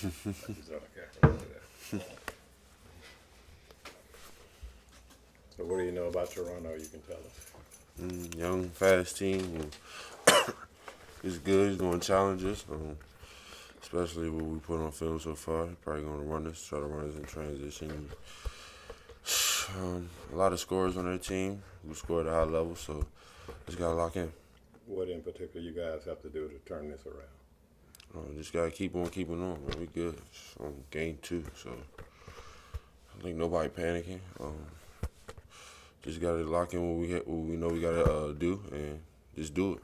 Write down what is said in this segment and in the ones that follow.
He's on the camera. So what do you know about Toronto you can tell us? Young, fast team. He's good. He's going to challenge us, especially what we put on film so far. He's probably going to try to run us in transition. A lot of scorers on their team who score at a high level, so just got to lock in. What in particular you guys have to do to turn this around? Just got to keep on keeping on, man. We good. It's on game 2, so I think nobody panicking. Just got to lock in what we know we got to do and just do it.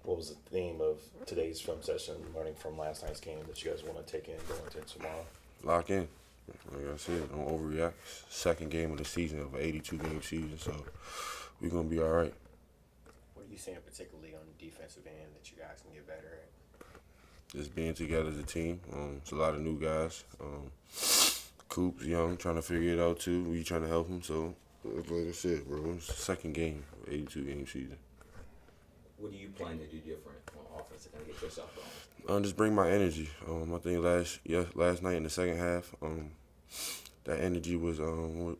What was the theme of today's film session, learning from last night's game that you guys want to take in going into tomorrow? Lock in. Like I said, don't overreact. Second game of the season of an 82-game season, so we're going to be all right. What are you seeing particularly on the defensive end that you guys can get better at? Just being together as a team. It's a lot of new guys. Coop's young, trying to figure it out too. We trying to help him. So, like I said, bro, it's the second game, 82-game season. What do you plan to do different on offense to kind of get yourself going? Just bring my energy. I think last night in the second half, that energy was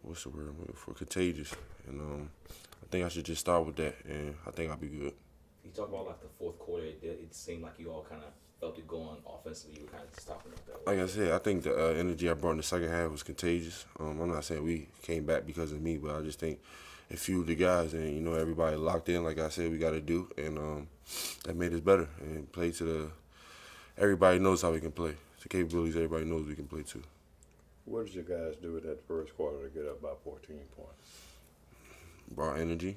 what's the word for contagious, and I think I should just start with that, and I think I'll be good. You talk about like the fourth quarter. It seemed like you all kind of felt it going offensively. You were kind of stopping it that way. Like I said, I think the energy I brought in the second half was contagious. I'm not saying we came back because of me, but I just think it fueled the guys, and everybody locked in. Like I said, we got to do, and that made us better and play to the. Everybody knows how we can play. The capabilities everybody knows we can play too. What did you guys do in that first quarter to get up by 14 points? Brought energy.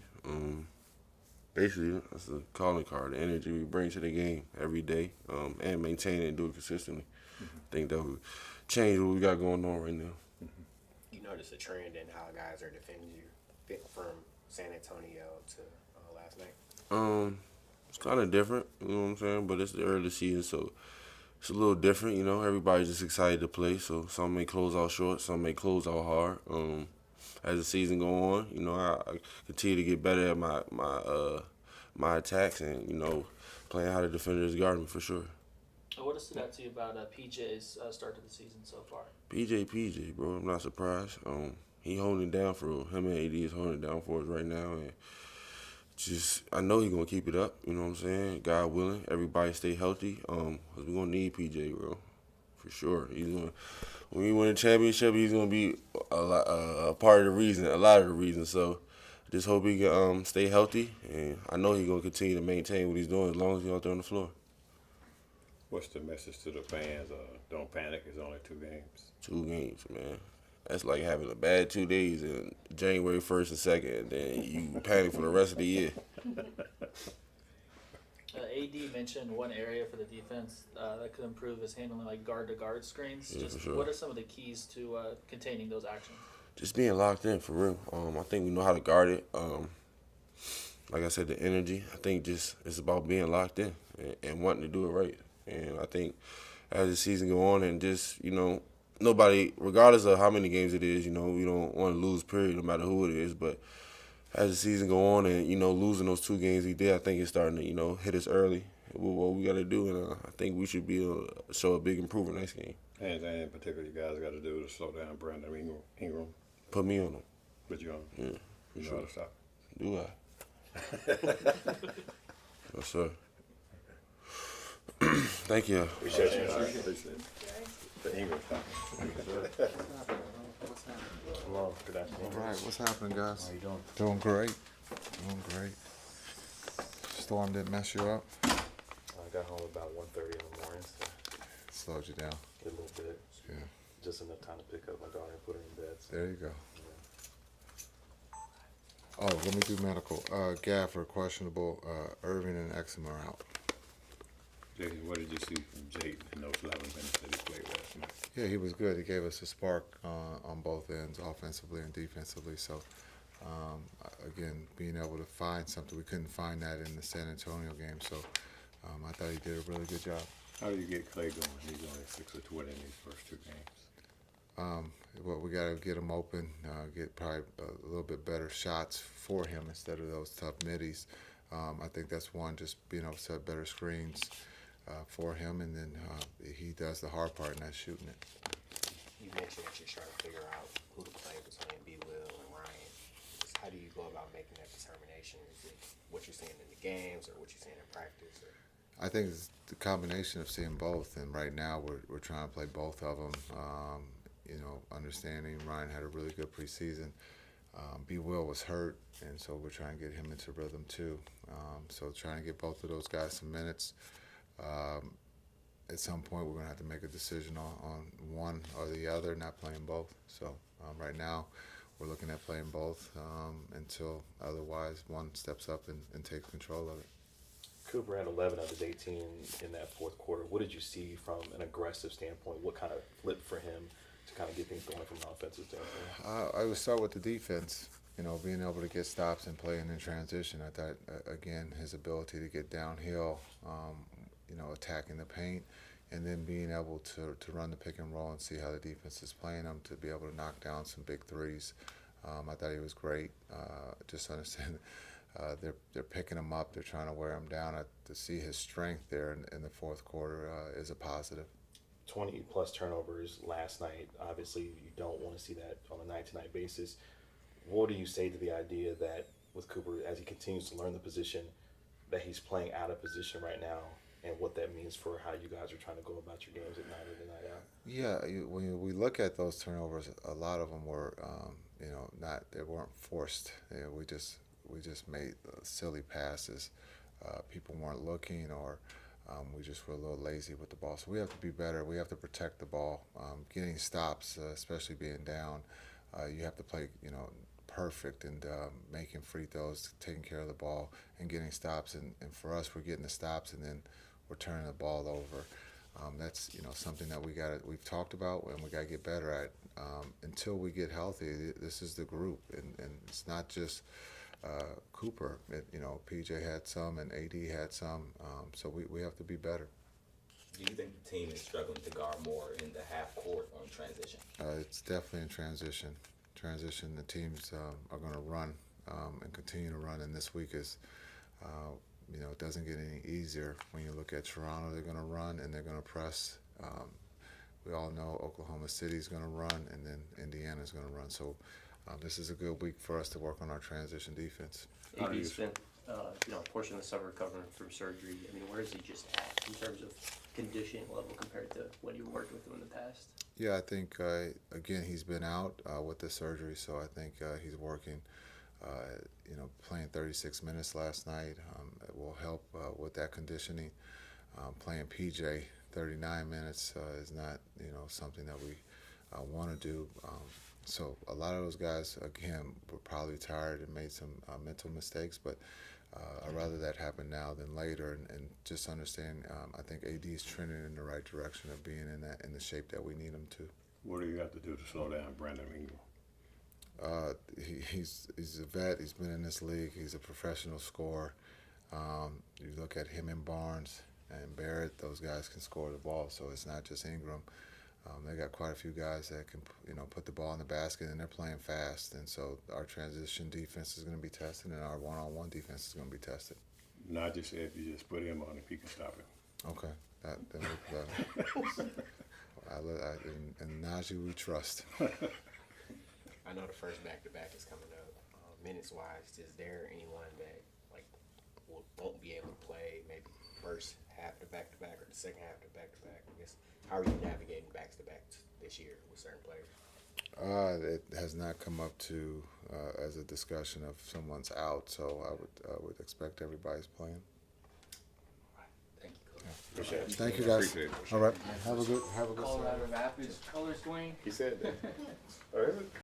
Basically, that's the calling card. The energy we bring to the game every day, and maintain it and do it consistently. I think that would change what we got going on right now. You notice a trend in how guys are defending you from San Antonio to last night? It's kind of different, you know what I'm saying? But it's the early season, so it's a little different, Everybody's just excited to play, so some may close out short, some may close out hard. As the season go on, I continue to get better at my attacks and, playing how the defenders guard me for sure. What has stood out to you about PJ's start to the season so far? PJ, bro, I'm not surprised. He holding it down for real. Him and AD is holding it down for us right now, and I know he's gonna keep it up. You know what I'm saying? God willing, everybody stay healthy. Cause we're gonna need PJ, bro, for sure. When we win a championship, he's gonna be a part of the reason, a lot of the reason. So, just hope he can stay healthy, and I know he's gonna continue to maintain what he's doing as long as he's out there on the floor. What's the message to the fans? Don't panic. It's only 2 games. 2 games, man. That's like having a bad 2 days in January 1st and 2nd, and then you panic for the rest of the year. AD mentioned one area for the defense that could improve is handling like guard-to-guard screens. Yeah, Just for sure. What are some of the keys to containing those actions? Just being locked in, for real. I think we know how to guard it. Like I said, the energy. I think just it's about being locked in and wanting to do it right. And I think as the season go on and just, nobody, regardless of how many games it is, we don't want to lose, period, no matter who it is. But as the season go on and, losing those 2 games we did, I think it's starting to, hit us early with what we got to do. And I think we should be able to show a big improvement next game. Anything in particular you guys got to do to slow down Brandon Ingram? Put me on them. Put you on? Yeah. You know sure. how to stop? Do I? Yes, sir. Thank you. Appreciate you. Appreciate it. The Ingram stop. Hello, good afternoon. All right, what's happening, guys? How you doing? Doing great. Doing great. Storm didn't mess you up? I got home about 1:30 in the morning, so Slowed you down. a little bit. Yeah. Just enough time to pick up my daughter and put her in bed. So, There you go. Oh, let me do medical. Gaffer, questionable. Irving and Exum are out. Jason, what did you see from Jake in those 11 minutes that he played last night? Yeah, he was good. He gave us a spark on both ends, offensively and defensively. So, again, being able to find something, we couldn't find that in the San Antonio game. So, I thought he did a really good job. How do you get Clay going? He's only 6 of 20 in these first 2 games. Well, we got to get him open, get probably a little bit better shots for him instead of those tough middies. I think that's one, just being able to set better screens. for him, and then he does the hard part, and that's shooting it. You mentioned that you're trying to figure out who to play between B. Will and Ryan. Just how do you go about making that determination? Is it what you're seeing in the games or what you're seeing in practice? Or? I think it's the combination of seeing both, and right now we're trying to play both of them. Understanding Ryan had a really good preseason. B. Will was hurt, and so we're trying to get him into rhythm too. So trying to get both of those guys some minutes. At some point, we're going to have to make a decision on one or the other, not playing both. So right now, we're looking at playing both until otherwise one steps up and takes control of it. Cooper had 11 of his 18 in that fourth quarter. What did you see from an aggressive standpoint? What kind of flipped for him to kind of get things going from an offensive standpoint? I would start with the defense. Being able to get stops and playing in transition. I thought, again, his ability to get downhill, attacking the paint, and then being able to run the pick and roll and see how the defense is playing him, to be able to knock down some big threes. I thought he was great. Just understand they're picking him up. They're trying to wear him down. To see his strength there in the fourth quarter is a positive. 20-plus turnovers last night. Obviously, you don't want to see that on a night-to-night basis. What do you say to the idea that with Cooper, as he continues to learn the position, that he's playing out of position right now, and what that means for how you guys are trying to go about your games at night in and night out? Yeah, when we look at those turnovers, a lot of them were, they weren't forced. We just made silly passes. People weren't looking, or we just were a little lazy with the ball. So we have to be better. We have to protect the ball. Getting stops, especially being down, you have to play, perfect, and making free throws, taking care of the ball, and getting stops. And for us, we're getting the stops, and then we're turning the ball over. That's something that we've talked about, and we got to get better at. Until we get healthy, this is the group, and it's not just Cooper. PJ had some, and AD had some. So we have to be better. Do you think the team is struggling to guard more in the half court on transition? It's definitely in transition. The teams are going to run and continue to run, and this week is, it doesn't get any easier. When you look at Toronto, they're going to run and they're going to press. We all know Oklahoma City is going to run, and then Indiana is going to run. So this is a good week for us to work on our transition defense. AD spent a portion of the summer recovering from surgery. I mean, where is he just at in terms of conditioning level compared to when you worked with him in the past? Yeah, I think, again, he's been out with the surgery, so I think he's working, playing 36 minutes last night. It will help with that conditioning. Playing PJ 39 minutes is not, something that we want to do. So a lot of those guys, again, were probably tired and made some mental mistakes, but I'd rather that happen now than later, and just understand. I think AD is trending in the right direction of being in the shape that we need him to. What do you have to do to slow down Brandon Ingram? He's a vet. He's been in this league. He's a professional scorer. You look at him and Barnes and Barrett; those guys can score the ball. So it's not just Ingram. They got quite a few guys that can, put the ball in the basket, and they're playing fast. And so our transition defense is going to be tested, and our one-on-one defense is going to be tested. Naji said if you just put him on, if he can stop him. Okay, that and Naji we trust. I know the first back-to-back is coming up. Minutes-wise, is there anyone that won't be able to play maybe first half the back-to-back or the second half the back-to-back? I guess, how are you navigating backs-to-backs this year with certain players? It has not come up to as a discussion of someone's out, so I would expect everybody's playing. Thank you, Coach. Appreciate it. Thank you, guys. Appreciate it. All right, have a good. Colorado Rapids color swing. He said that. Or is it?